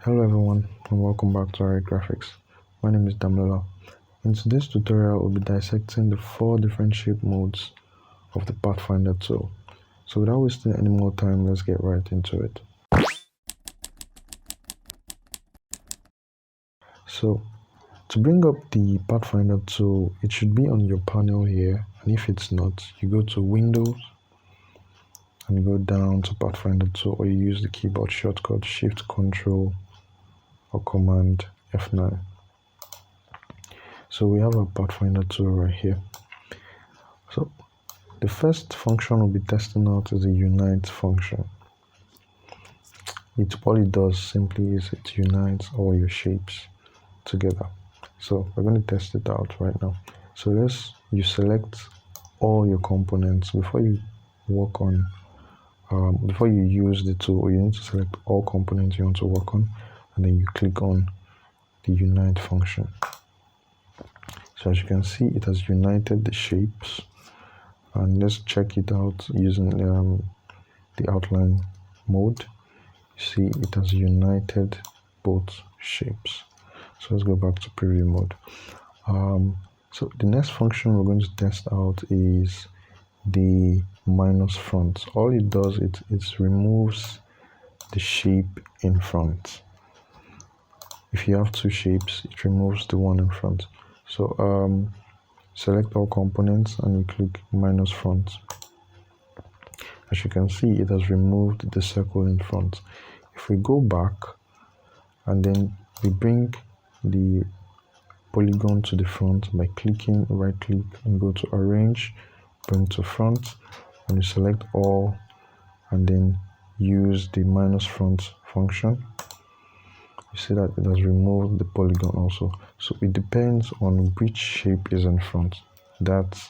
Hello everyone and welcome back to Alright Graphics. My name is Damola. In today's tutorial we'll be dissecting the 4 different shape modes of the Pathfinder tool. So without wasting any more time, let's get right into it. So to bring up the Pathfinder tool, it should be on your panel here, and if it's not, you go to Windows and you go down to Pathfinder tool, or you use the keyboard shortcut Shift Control or Command F9. So we have our Pathfinder tool right here. So the first function we'll be testing out is the unite function. All it does simply is it unites all your shapes together. So we're going to test it out right now. So you select all your components before you work on before you use the tool. You need to select all components you want to work on, and then you click on the unite function. So as you can see, it has united the shapes, and let's check it out using the outline mode. You see it has united both shapes. So let's go back to preview mode. So the next function we're going to test out is the minus front. All it does, it removes the shape in front. If you have 2 shapes, it removes the one in front. So select all components and we click minus front. As you can see, it has removed the circle in front. If we go back and then we bring the polygon to the front by clicking right click and go to arrange, bring to front, and you select all and then use the minus front function. You see that it has removed the polygon also. So it depends on which shape is in front. That's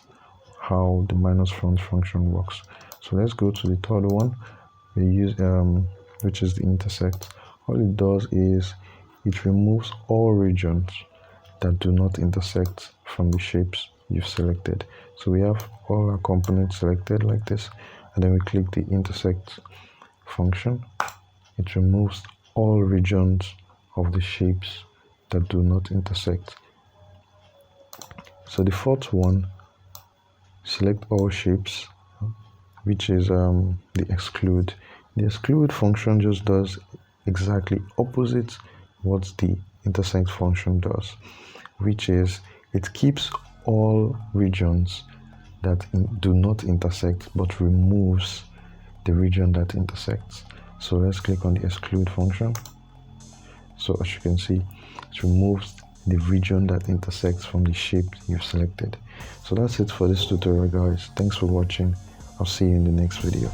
how the minus front function works. So let's go to the third one. We use which is the intersect. All it does is it removes all regions that do not intersect from the shapes you've selected. So we have all our components selected like this, and then we click the intersect function. It removes all regions of the shapes that do not intersect. So the fourth one, select all shapes, which is the exclude. The exclude function just does exactly opposite what the intersect function does, which is it keeps all regions that do not intersect but removes the region that intersects. So let's click on the exclude function. So as you can see, it removes the region that intersects from the shape you've selected. So that's it for this tutorial, guys. Thanks for watching. I'll see you in the next video.